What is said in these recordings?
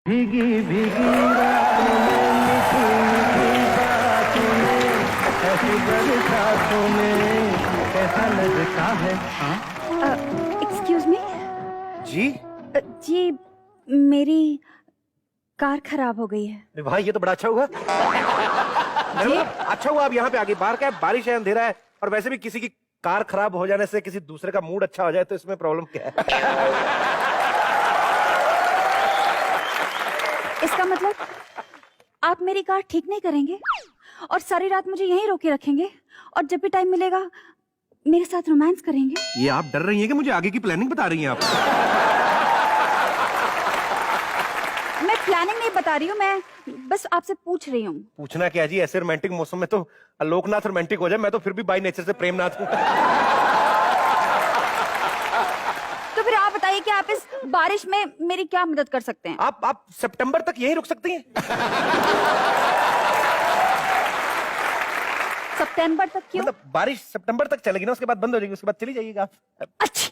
भीगी भीगी रातों में मीठी मीठी बातों में ऐसी बरसातों में कैसा लगता है। Excuse me. जी जी, मेरी कार खराब हो गई है। अरे भाई ये तो बड़ा अच्छा हुआ। अच्छा हुआ आप यहाँ पे आगे। बाहर क्या है, बारिश है, अंधेरा है, और वैसे भी किसी की कार खराब हो जाने से किसी दूसरे का मूड अच्छा हो जाए तो इसमें प्रॉब्लम क्या है। इसका मतलब आप मेरी कार ठीक नहीं करेंगे और सारी रात मुझे यहीं रोके रखेंगे और जब भी टाइम मिलेगा मेरे साथ रोमांस करेंगे। ये आप डर रही हैं कि मुझे आगे की प्लानिंग बता रही हैं आप? मैं प्लानिंग नहीं बता रही हूँ, मैं बस आपसे पूछ रही हूँ। पूछना क्या जी, ऐसे रोमांटिक मौसम में तो आलोकनाथ रोमांटिक हो जाए, मैं तो फिर भी बाई नेचर से प्रेमनाथ हूँ। तो फिर आप बताइए कि आप इस बारिश में मेरी क्या मदद कर सकते हैं। आप सितंबर तक यहीं रुक सकती हैं। सितंबर तक क्यों? मतलब बारिश सितंबर तक चलेगी ना, उसके बाद बंद हो जाएगी, उसके बाद चली जाइएगा आप। अच्छा,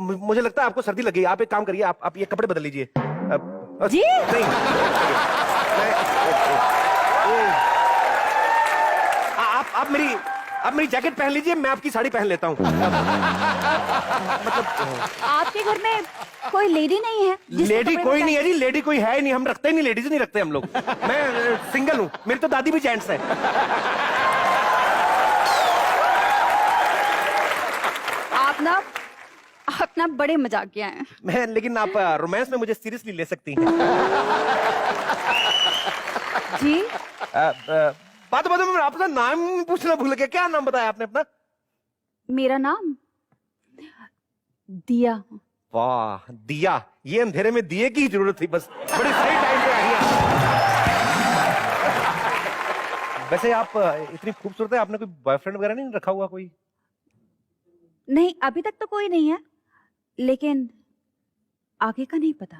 मुझे लगता है आपको सर्दी लग गई। आप एक काम करिए, आप ये कपड़े बदल लीजिए। जी? नहीं, आप मेरी जैकेट पहन लीजिए, मैं आपकी साड़ी पहन लेता हूँ। मतलब आपके घर में कोई लेडी नहीं है? लेडी कोई नहीं है जी, लेडी कोई है ही नहीं, हम रखते ही नहीं, लेडीज नहीं रखते हम लोग। मैं सिंगल हूँ, मेरी तो दादी भी जेंट्स है। आप ना बड़े मजाकिया हैं। मैं लेकिन आप रोमांस में मुझे सीरियसली ले सकती हैं। जी? बात में आपका नाम पूछना भूल गया, क्या नाम बताया आपने अपना? मेरा नाम दिया। वाह दिया, ये अंधेरे में दिए की जरूरत थी बस, बड़ी सही टाइम पे आई है। वैसे आप इतनी खूबसूरत है, आपने कोई बॉयफ्रेंड वगैरह नहीं रखा हुआ कोई? नहीं, अभी तक तो कोई नहीं है, लेकिन आगे का नहीं पता।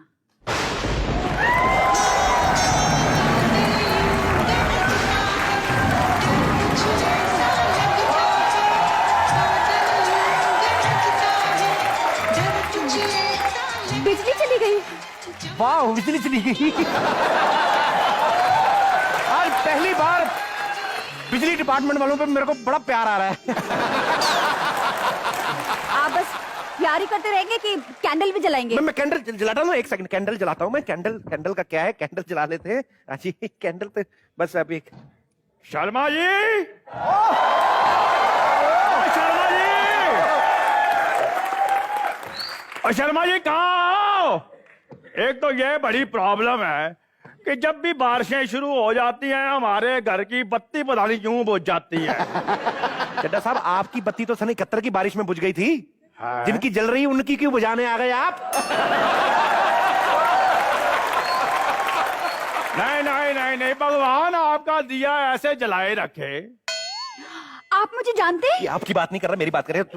बिजली चली गई। वाह, बिजली चली गई। आज पहली बार बिजली डिपार्टमेंट वालों पे मेरे को बड़ा प्यार आ रहा है। आप बस प्यार ही करते रहेंगे कि कैंडल भी जलाएंगे? मैं कैंडल जलाता हूँ, एक सेकंड, कैंडल जलाता हूँ मैं। कैंडल का क्या है, कैंडल जला लेते हैं। जी कैंडल पे बस अभी। शर्मा जी, शर्मा जी, शर्मा जी कहाँ आओ? एक तो ये बड़ी प्रॉब्लम है कि जब भी बारिशें शुरू हो जाती हैं हमारे घर की बत्ती पता नहीं क्यों बुझ जाती है। चड्डा साहब, आपकी बत्ती तो सन 71 की बारिश में बुझ गई थी। हाँ? जिनकी जल रही उनकी क्यों बुझाने आ गए आप? नहीं नहीं नहीं नहीं, भगवान आपका दिया ऐसे जलाए रखे। आप मुझे जानते हैं? ये आपकी बात नहीं कर रहा, मेरी बात कर रहे हैं।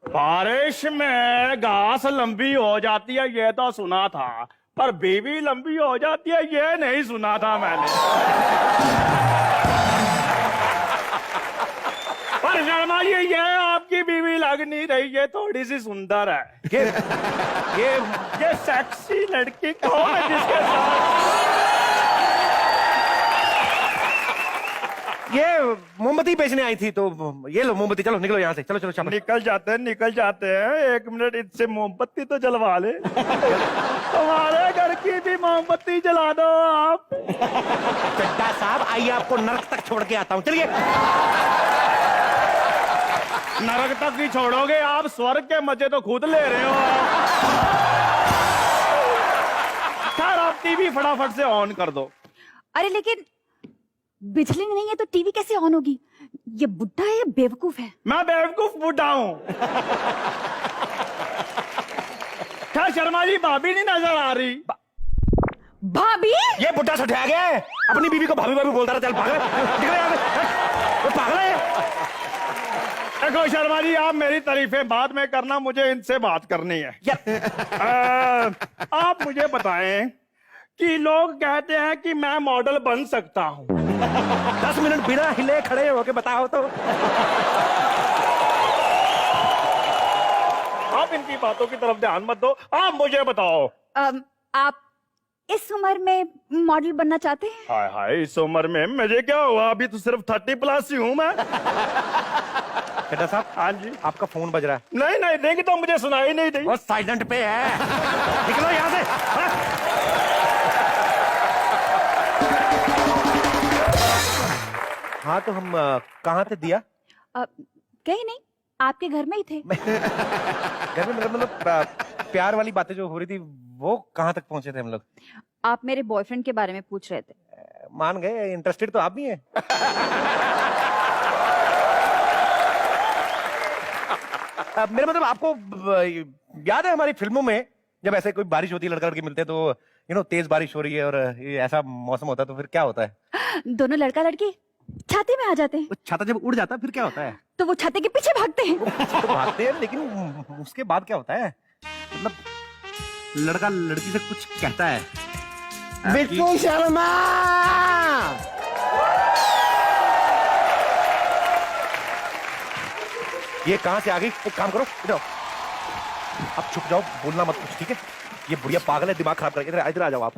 बारिश में घास लंबी हो जाती है ये तो सुना था, पर बीवी लंबी हो जाती है ये नहीं सुना था मैंने। पर शर्मा जी, ये आपकी बीवी लग नहीं रही, ये थोड़ी सी सुंदर है। ये सेक्सी लड़की कौन है जिसके साथ? ये मोमबत्ती बेचने आई थी, तो ये लो मोमबत्ती, चलो निकलो यहाँ से, चलो चलो चलो। निकल जाते हैं। एक मिनट, इससे मोमबत्ती तो जलवा ले। तुम्हारे घर की भी मोमबत्ती जला दो आप। चड्डा साहब आइए, आपको नरक तक छोड़ के आता हूँ, चलिए। नरक तक ही छोड़ोगे आप? स्वर्ग के मजे तो खुद ले रहे हो। खैर, आप टीवी फटाफट से ऑन कर दो। अरे लेकिन बिजली नहीं है तो टीवी कैसे ऑन होगी? ये बुढ़ा है या बेवकूफ है? मैं बेवकूफ बुढ़ा हूं। खैर शर्मा जी, भाभी नहीं नजर आ रही। भाभी? ये बुढ़ा सठा गया है, अपनी बीवी को भाभी भाभी बोलता रहा। चल भाग वो पागल है। देखो शर्मा जी, आप मेरी तारीफें बाद में करना, मुझे इनसे बात करनी है। आप मुझे बताएं कि लोग कहते हैं कि मैं मॉडल बन सकता हूं। 10 मिनट बिना हिले खड़े होके बताओ तो। आप इनकी बातों की तरफ ध्यान मत दो, आप मुझे बताओ। आप इस उम्र में मॉडल बनना चाहते हैं? हाय हाय, इस उम्र में मुझे क्या हुआ, अभी तो सिर्फ 30+ ही हूँ मैं। बेटा साहब, हाँ जी। आपका फोन बज रहा है। नहीं नहीं देंगे तो मुझे सुनाई नहीं दी। वो साइलेंट पे है। निकलो यहाँ से। हाँ तो हम कहाँ थे दिया? कहीं नहीं, आपके घर में ही थे। घर में मतलब प्यार वाली बातें जो हो रही थी वो कहाँ तक पहुंचे थे हम लोग? आप मेरे बॉयफ्रेंड के बारे में पूछ रहे थे। मान गए, इंटरेस्टेड तो आप भी हैं। मेरा मतलब आपको याद है हमारी फिल्मों में जब ऐसे कोई बारिश होती है, लड़का लड़की मिलते हैं तो तेज बारिश हो रही है और ये ऐसा मौसम होता है तो फिर क्या होता है? दोनों लड़का लड़की छाते में आ जाते हैं। वो छाता जब उड़ जाता है फिर क्या होता है? तो वो छाते के पीछे भागते हैं। तो भागते हैं, लेकिन उसके बाद क्या होता है? मतलब लड़का लड़की से कुछ कहता है। बिट्टू शर्मा, ये कहां से आ गई? एक काम करो, इधर आओ। आप छुप जाओ, बोलना मत कुछ, ठीक है? ये बुढ़िया पागल है, दिमाग खराब करके। इधर आ जाओ आप।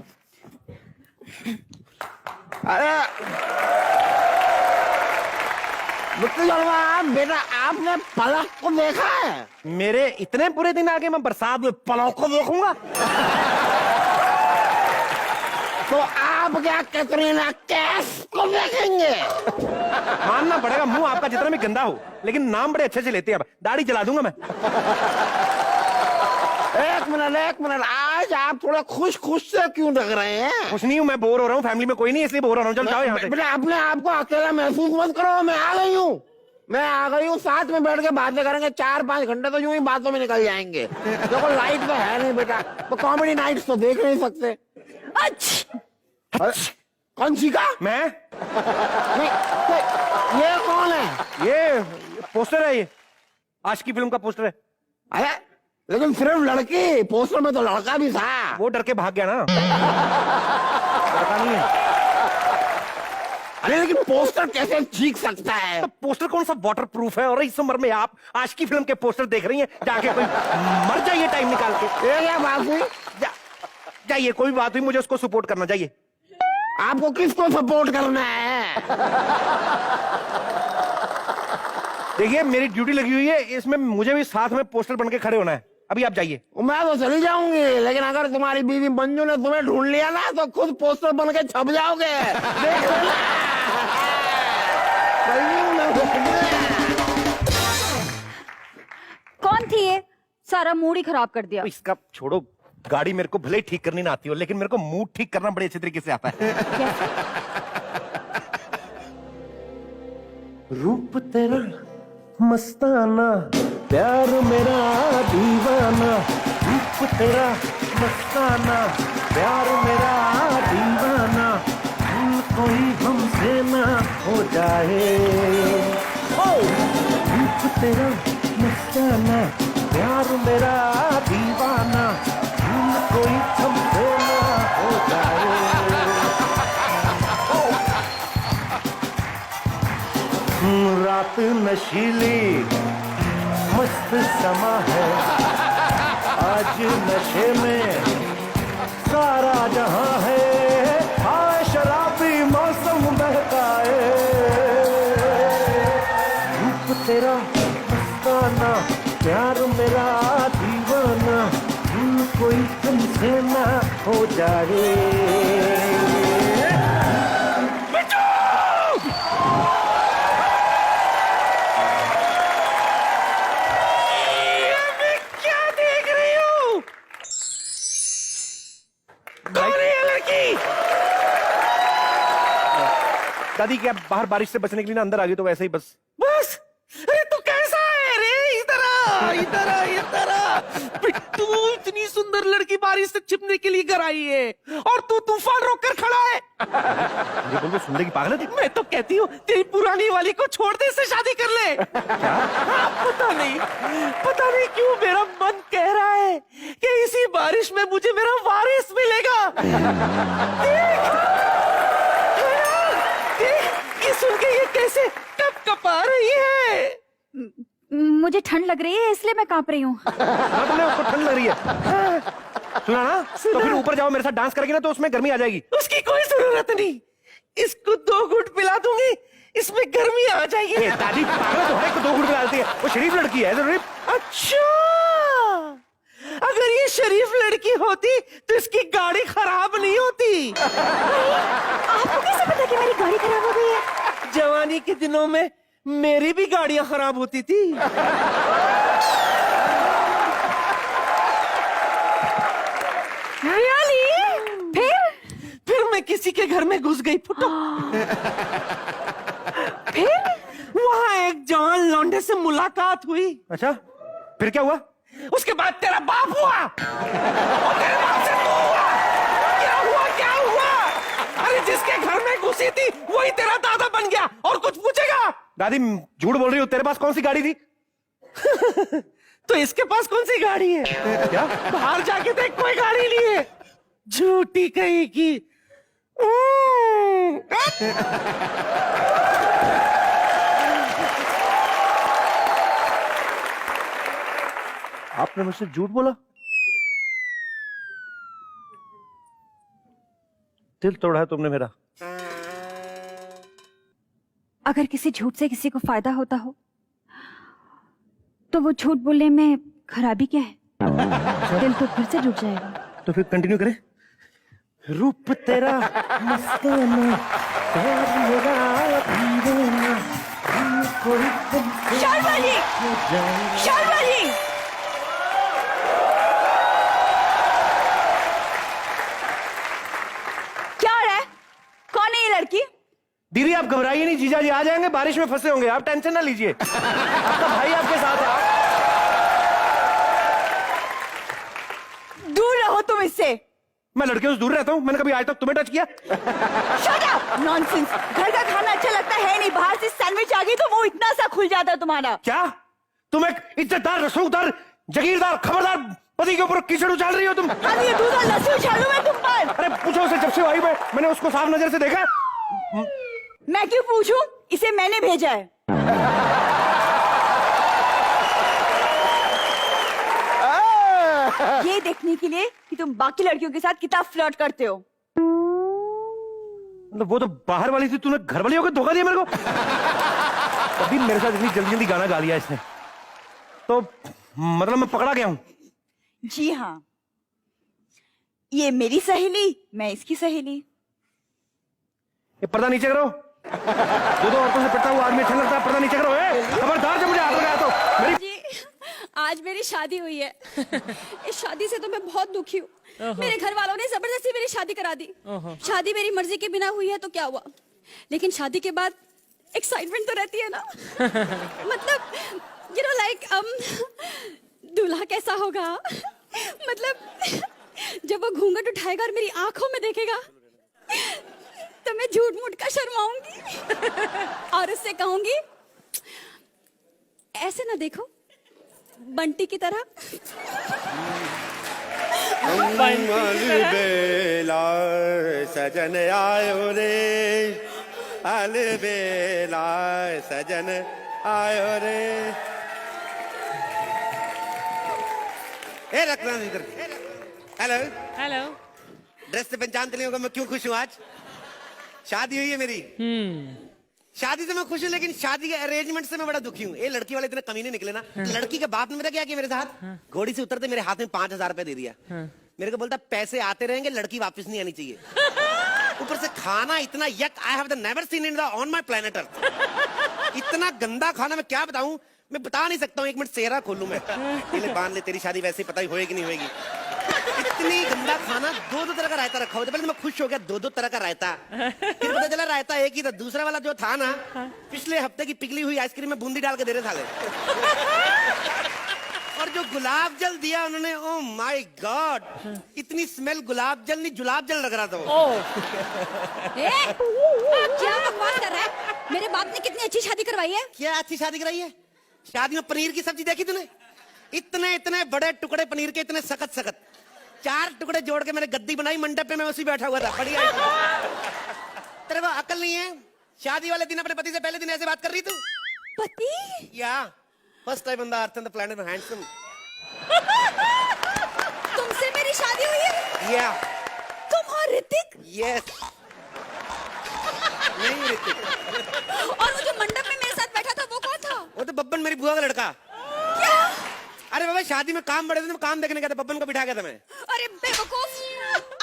अरे बिट्टू शर्मा बेटा, आपने पलक को देखा है? मेरे इतने बुरे दिन आगे मैं बरसात में पलक को देखूंगा? तो आप क्या कैटरीना कैफ को देखेंगे? मानना पड़ेगा, मुंह आपका जितना भी गंदा हो लेकिन नाम बड़े अच्छे से लेते हैं। अब दाढ़ी जला दूंगा मैं। एक मिनट, आज आप थोड़ा खुश से क्यों लग रहे हैं? कुछ नहीं हूं, मैं बोर हो रहा हूँ, फैमिली में कोई नहीं इसलिए बोर हो रहा हूँ। चल जाओ यहाँ से। बेटा अपने आप को अकेला महसूस मत करो, मैं आ गई हूँ, साथ में बैठ के बातें करेंगे। 4-5 घंटे तो यूं ही बातों में निकल जाएंगे। देखो लाइट तो है नहीं बेटा, तो कॉमेडी नाइट्स तो देख नहीं सकते। कौन सी का? मैं नहीं, तो ये कौन है? ये पोस्टर है, ये आज की फिल्म का पोस्टर है। अरे लेकिन सिर्फ लड़की, पोस्टर में तो लड़का भी था। वो डर के भाग गया ना। लड़का नहीं है। अरे लेकिन पोस्टर कैसे चीख सकता है? तो पोस्टर कौन सा वाटर प्रूफ है? और इस उम्र में आप आज की फिल्म के पोस्टर देख रही हैं? जाके कोई मर जाइए टाइम निकाल के। ये क्या बात हुई? जाइए, कोई बात हुई, मुझे उसको सपोर्ट करना चाहिए। आपको किसको सपोर्ट करना है? देखिए मेरी ड्यूटी लगी हुई है, इसमें मुझे भी साथ में पोस्टर बन के खड़े होना है। अभी आप जाइए। मैं तो चली जाऊंगी, लेकिन अगर तुम्हारी बीवी मंजू ने तुम्हें ढूंढ लिया ना तो खुद पोस्टर बन के छप जाओगे। देख लेना। कौन थी ये? सारा मूड ही खराब कर दिया। इसका छोड़ो, गाड़ी मेरे को भले ही ठीक करनी ना आती हो लेकिन मेरे को मूड ठीक करना बड़े अच्छे तरीके से आता है। रूप तेरा मस्ताना, प्यार मेरा दीवाना। रूप तेरा मस्ताना, प्यार मेरा दीवाना। कोई हमसे ना हो जाए। रूप तेरा मस्ताना, प्यार मेरा दीवाना। कोई हमसे ना हो जाए। रात नशीली मस्त समा है, आज नशे में सारा जहां है। हाय शराबी मौसम बहकाए। रूप तेरा मस्ताना, प्यार मेरा दीवाना। कोई हमसे ना हो जाए। क्या देख रही हूँ? कौन है ये लड़की? दादी क्या बाहर बारिश से बचने के लिए ना अंदर आ गई तो वैसे ही बस। अरे तू कैसा है रे? इधर आ। बिट्टू, इतनी सुंदर लड़की बारिश से छिपने के लिए घर आई है और तू तूफान रोक कर खड़ा है। ये बोल सुनने की पागल है। मैं तो कहती हूँ तेरी पुरानी वाली को छोड़ दे, इससे शादी कर ले। हाँ, पता नहीं क्यों मेरा मन कह रहा है कि इसी बारिश में मुझे मेरा वारिस मिलेगा। देख, ये सुन के ये कैसे कप कपा रही है। मुझे ठंड लग रही है इसलिए मैं कांप रही हूँ। हाँ, तुमने उसको ठंड लग रही है। सुना ना? तो फिर ऊपर जाओ, मेरे साथ डांस करेगी ना तो उसमें गर्मी आ जाएगी। उसकी कोई जरूरत नहीं, इसको 2 घूंट पिला दूंगी, इसमें गर्मी आ जाएगी। दादी पागल तो है, 2 घूंट डालती है, वो शरीफ लड़की है। शरीफ। अच्छा, अगर ये शरीफ लड़की होती तो इसकी गाड़ी खराब नहीं होती। आपको कैसे पता कि मेरी गाड़ी खराब हो गई है? जवानी के दिनों में मेरी भी गाड़ियां खराब होती थी। रियली? फिर मैं किसी के घर में घुस गई फुटो। फिर वहां एक जवान लौंडे से मुलाकात हुई। अच्छा, फिर क्या हुआ? उसके बाद तेरा बाप हुआ और तेरे बाप से तू हुआ। क्या हुआ, क्या हुआ? अरे जिसके घर में घुसी थी वही तेरा दादा बन गया और कुछ पूछेगा? दादी झूठ बोल रही हो, तेरे पास कौन सी गाड़ी थी? तो इसके पास कौन सी गाड़ी है? क्या? बाहर जाके देख, कोई गाड़ी नहीं है। झूठी कहेगी। आपने मुझसे झूठ बोला? दिल तोड़ा है तुमने मेरा। अगर किसी झूठ से किसी को फायदा होता हो तो वो झूठ बोलने में खराबी क्या है? दिल तो फिर से जुट जाएगा। तो फिर कंटिन्यू करें। रूप तेरा मस्ताना, प्यार मेरा दीवाना, कोई शर्मा जी! शर्मा जी! क्या हो रहा है? कौन है ये लड़की? दीदी आप घबराइए नहीं, जीजा जी आ जाएंगे, बारिश में फंसे होंगे, आप टेंशन ना लीजिए। आपका भाई आपके साथ है। दूर रहो तुम इससे। मैं लड़कियों से दूर रहता हूँ? मैंने कभी आज तक तुम्हें टच किया? Shut up! Nonsense! घर का खाना अच्छा लगता है नहीं, बाहर से सैंडविच आ गई तो वो इतना सा खुल जाता तुम्हारा। क्या तुम एक इज्जतदार, रसूखदार, जगीरदार, खबरदार पति के ऊपर कीचड़ उछाल रही हो तुम? अब ये दूध और लस्सी उछालूं मैं तुम पर? अरे पूछो उसे, जब से आई मैंने उसको साफ नजर से देखा। मैं क्यों पूछूं? इसे मैंने भेजा है। ये देखने के लिए कि तुम बाकी लड़कियों के साथ कितना फ्लर्ट करते हो। मतलब वो तो बाहर वाली थी, तूने घर वाली होकर धोखा दिया मेरे को। अभी मेरे साथ इतनी जल्दी जल्दी गाना गा लिया इसने, तो मतलब मैं पकड़ा गया हूं। जी हाँ, ये मेरी सहेली, मैं इसकी सहेली। ये पर्दा नीचे करो। दो औरतों से पिटता हुआ आदमी अच्छा लगता है, पर्दा नीचे करो। खबरदार जब मुझे हाथ लगाया तो मेरी। जी, आज मेरी शादी हुई है। इस शादी से तो मैं बहुत दुखी हूँ। मेरे घर वालों ने जबरदस्ती मेरी शादी करा दी। शादी मेरी मर्जी के बिना हुई है तो क्या हुआ, लेकिन शादी के बाद एक्साइटमेंट तो रहती है ना। मतलब लाइक दूल्हा कैसा होगा, मतलब जब वो घूंघट उठाएगा और मेरी आंखों में देखेगा तो मैं झूठ मूठ का शर्माऊंगी और उससे कहूंगी ऐसे ना देखो, बंटी की तरह। अलबेला सजन आयो रे, अलबेला सजन आयो रे। ए रखना इधर। Hello hello. ड्रेस से पहचानते नहीं होगा मैं क्यों खुश हूँ आज? शादी हुई है मेरी। शादी से मैं खुश हूँ, लेकिन शादी के अरेंजमेंट से मैं बड़ा दुखी हूँ। ये लड़की वाले इतने कमीने निकले ना। लड़की के बाप ने मेरा क्या किया मेरे साथ, घोड़ी से उतरते मेरे हाथ में 5,000 रुपए दे दिया। मेरे को बोलता पैसे आते रहेंगे, लड़की वापस नहीं आनी चाहिए। ऊपर से खाना इतना यक, I have never seen in the on my planet earth. इतना गंदा खाना, मैं क्या बताऊं, मैं बता नहीं सकता हूँ। 1 मिनट सेहरा खोलूं मैं, ये बांध ले, तेरी शादी वैसे ही पता ही होएगी नहीं होएगी। इतनी गंदा खाना, 2-2 तरह का रायता रखा हुआ था। पहले मैं खुश हो गया, 2-2 तरह का रायता। फिर पता चला रायता एक ही था, दूसरा वाला जो था ना, पिछले हफ्ते की पिघली हुई आइसक्रीम में बूंदी डाल के दे रहे साले। और जो गुलाब जल दिया उन्होंने, ओ माय गॉड, इतनी स्मेल गुलाब जल नहीं जुलाब जल लग रहा था वो। क्या बकवास कर रहा है? मेरे बाप ने कितनी अच्छी शादी करवाई है। क्या अच्छी शादी कराई है? शादी में पनीर की सब्जी देखी तूने? इतने इतने बड़े टुकड़े पनीर के, इतने सख्त सख्त, 4 टुकड़े जोड़ के मैंने गद्दी बनाई, मंडप पे मैं उसी बैठा हुआ था। बढ़िया। तेरे को अकल नहीं है? शादी वाले दिन अपने पति से पहले दिन ऐसे बात कर रही तू? पति? या first time on the earth and the planet handsome. तुमसे मेरी शादी हुई है? या तुम और ऋतिक? यस। नहीं ऋतिक, और वो जो मंडप में मेरे साथ बैठा था वो कौन था? वो तो बब्बन मेरी बुआ का लड़का। क्या? अरे बाबा शादी में काम बड़े थे, काम देखने गया था, बब्बन को बिठा गया था मैं। अरे बेवकूफ,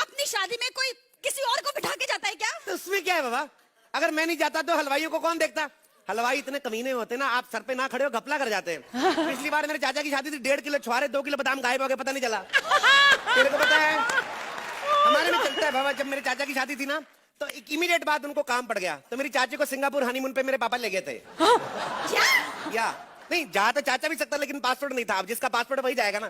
अपनी शादी में कोई किसी और को बिठा के जाता है क्या? तो उसमें क्या है बाबा, अगर मैं नहीं जाता तो हलवाइयों को कौन देखता? हलवाई इतने कमीने होते ना, आप सर पे ना खड़े हो घपला कर जाते हैं। पिछली बार मेरे चाचा की शादी थी, 1.5 किलो छुआरे, 2 किलो बादाम गायब हो गए, पता नहीं चला। तेरे को पता है हमारे में चलता है बाबा। जब मेरे चाचा की शादी थी ना, तो एक इमीडिएट बाद उनको काम पड़ गया, तो मेरी चाची को सिंगापुर हनीमून पे मेरे पापा ले गए थे। क्या? या नहीं, जा तो चाचा भी सकता, लेकिन पासपोर्ट नहीं था। अब जिसका पासपोर्ट वही जाएगा ना।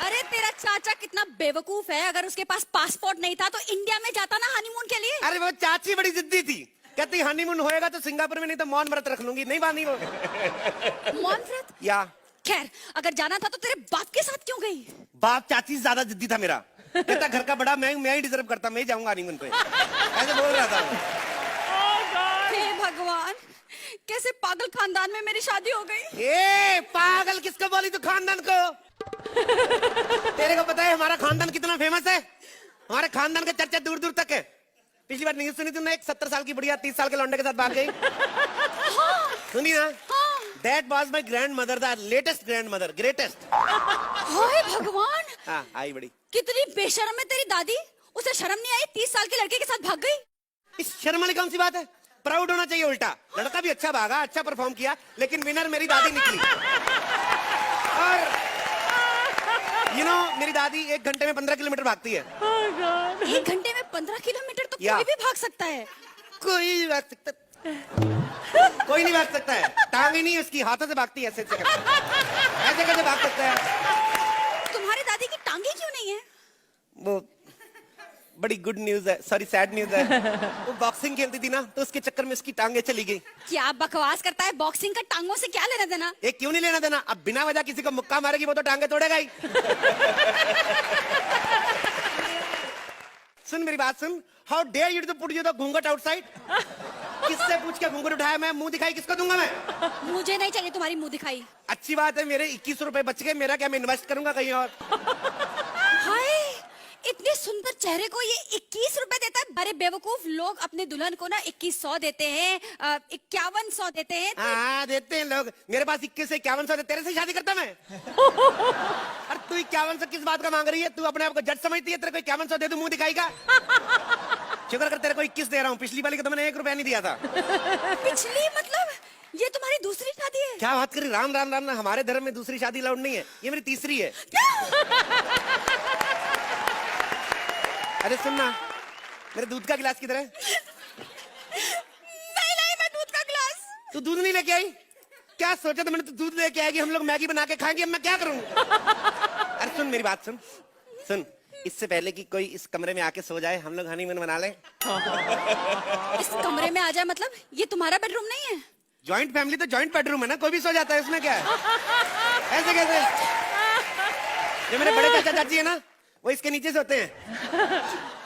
अरे तेरा चाचा कितना बेवकूफ है, अगर उसके पास पासपोर्ट नहीं था तो इंडिया में जाता ना हनीमून के लिए। अरे वो चाची बड़ी जिद्दी थी, कहती हनीमून होएगा तो सिंगापुर में, नहीं तो मौन व्रत रख लूंगी। नहीं बांधी वो। मौन व्रत? या खैर, अगर जाना था तो तेरे बाप के साथ क्यों गई? बाप चाची से ज्यादा जिद्दी था मेरा, कहता घर का बड़ा मैं ही डिजर्व करता, मैं ही जाऊंगा हनीमून पे, ऐसे बोल रहा था। हे भगवान, कैसे पागल खानदान में मेरी शादी हो गई। ए पागल किसको बोली तू खानदान को? तेरे को पता है हमारा खानदान कितना फेमस है? हमारे खानदान के चर्चा दूर दूर तक है। पिछली बार न्यूज़ सुनी तुमने, एक 70 साल की बुढ़िया 30 साल के लौंडे के साथ भाग गई? सुनी ना? That was my grandmother, the latest grandmother, greatest. हाय भगवान, हाँ आई बड़ी। कितनी बेशर्म है तेरी दादी, उसे शर्म नहीं आई 30 साल के लड़के के साथ भाग गई। इस शर्म वाली कौन सी बात है? प्राउड होना चाहिए उल्टा। लड़का भी अच्छा भागा, अच्छा परफॉर्म किया, लेकिन विनर मेरी दादी निकली। और मेरी दादी 1 घंटे में 15 किलोमीटर भागती है। 1 घंटे में 15 किलोमीटर तो या। कोई भी भाग सकता है। कोई भी भाग सकता, कोई नहीं भाग सकता है। टांग ही नहीं है उसकी, हाथों से भागती है, ऐसे ऐसे कैसे भाग सकता है? तुम्हारी दादी की टांगे क्यों नहीं है? वो बड़ी गुड न्यूज है, सॉरी सैड न्यूज है। वो बॉक्सिंग खेलती थी ना, तो उसके चक्कर में उसकी टांगे चली गई। क्या बकवास करता है, बॉक्सिंग का टांगों से क्या लेना देना? ये क्यों नहीं लेना देना? अब बिना वजह किसी को मुक्का मारेगी वो तो टांगे तोड़ेगा ही। सुन मेरी बात सुन, how dare you to put you the ghunghat outside? किससे पूछ के घूंघट उठाया? मैं मुंह दिखाई किसको दूंगा मैं? मुझे नहीं चाहिए तुम्हारी मुंह दिखाई। अच्छी बात है, मेरे 21 रुपए बच गए, मेरा क्या, मैं इन्वेस्ट करूंगा कहीं और। हाय, इतने सुंदर चेहरे को ये 21 रुपए देता है? अरे बेवकूफ, लोग अपने दुल्हन को ना 2100 देते हैं, 5100 देते हैं। हाँ देते हैं लोग, मेरे पास 21 से 5100, तेरे से शादी करता मैं। अरे तू 5100 किस बात का मांग रही है? तू अपने आप को जज समझती है? तेरे को 5100 दे दूं मुंह दिखाई का? शुक्र कर तेरे को 21 दे रहा हूँ, पिछली वाली को तो मैंने 1 रुपया नहीं दिया था। पिछली मतलब ये तुम्हारी दूसरी शादी है? क्या बात करी, राम राम राम ना, हमारे धर्म में दूसरी शादी अलाउड नहीं है, ये मेरी तीसरी है। अरे सुनना, मेरे दूध का गिलास किधर है? नहीं लाई मैं दूध का गिलास। तू दूध नहीं लेके आई? क्या सोचा था मैंने, तू दूध लेके आएगी, हम लोग मैगी बना के खाएंगे, अब मैं क्या करूं? अरे सुन मेरी बात सुन, सुन, इससे पहले कि कोई इस कमरे में आके सो जाए, हम लोग हनीमून मना लें। इस कमरे में आ जाए मतलब ये तुम्हारा बेडरूम नहीं है? जॉइंट फैमिली तो जॉइंट बेडरूम है ना, कोई भी सो जाता है, उसमें क्या है? ऐसे कैसे? जो मेरे बड़े चाचा चाची है ना, वो इसके नीचे सोते हैं,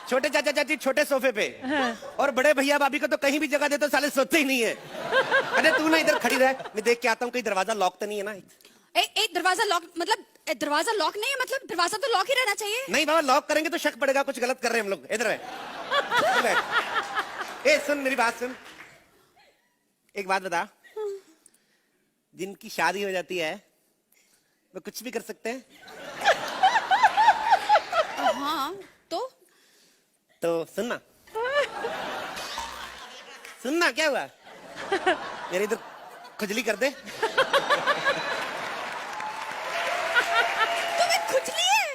छोटे चाचा चाची छोटे सोफे पे, और बड़े भैया भाभी को तो कहीं भी जगह दे तो साले सोते ही नहीं है। अरे तू ना इधर खड़ी रह, मैं देख के आता हूँ, कहीं दरवाजा लॉक तो नहीं है ना? दरवाजा लॉक मतलब दरवाजा लॉक नहीं है मतलब दरवाजा तो लॉक ही रहना चाहिए। नहीं बाबा, लॉक करेंगे तो शक पड़ेगा कुछ गलत कर रहे हैं हम लोग। इधर है। ए सुन मेरी बात सुन, एक बात बता, जिनकी शादी हो जाती है वो कुछ भी कर सकते हैं? हाँ तो सुनना, सुनना क्या हुआ? मेरे इधर खुजली कर दे। तुम्हें खुजली है?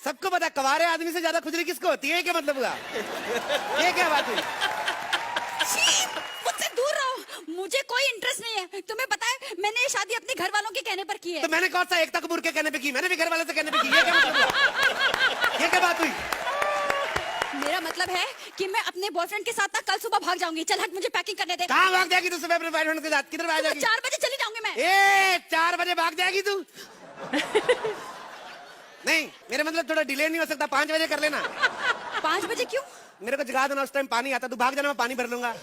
सबको पता, कवारे आदमी से ज्यादा खुजली किसको होती है? क्या मतलब हुआ? ये क्या बात हुई? छी, मुझसे दूर रहो, मुझे कोई इंटरेस्ट नहीं है। तुम्हें पता है मैंने ये शादी अपने घर वालों के कहने पर की है। तो मैंने कौन सा एकता कपूर के कहने पे की? मैंने भी घर वाले से कहने पे की। ये क्या मतलब हुआ? ये क्या बात हुई? मेरा मतलब है कि मैं अपने बॉयफ्रेंड के साथ ना कल सुबह भाग जाऊंगी। चल हट, मुझे पैकिंग करने दे। कहाँ भाग जाएगी तू सुबह अपने बॉयफ्रेंड के साथ? किधर भाग जाएगी? 4 बजे चली जाऊंगी मैं। 4 बजे भाग जाएगी तू? नहीं, मेरा मतलब थोड़ा डिले नहीं हो सकता? 5 बजे कर लेना। 5 बजे क्यों? मेरे को जगा देना, उस टाइम पानी आता, तू भाग जाना, मैं पानी भर लूंगा।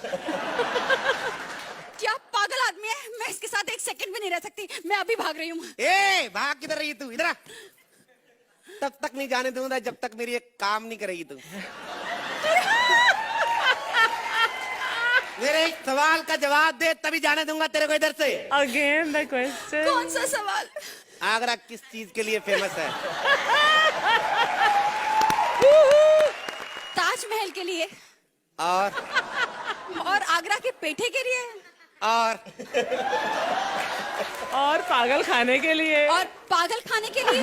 क्या पागल पागल आदमी है, मैं इसके साथ एक सेकंड भी नहीं रह सकती। मैं अभी भाग रही हूँ। ए भाग किधर रही तू? इधर आ। तब तक नहीं जाने दूंगा जब तक मेरी एक काम नहीं करेगी तू। मेरे एक सवाल का जवाब दे तभी जाने दूंगा तेरे को इधर से। Again the question. कौन सा सवाल? आगरा किस चीज के लिए फेमस है? ताजमहल के लिए। और आगरा के पेठे के लिए। और पागल खाने के लिए। और पागल खाने के लिए।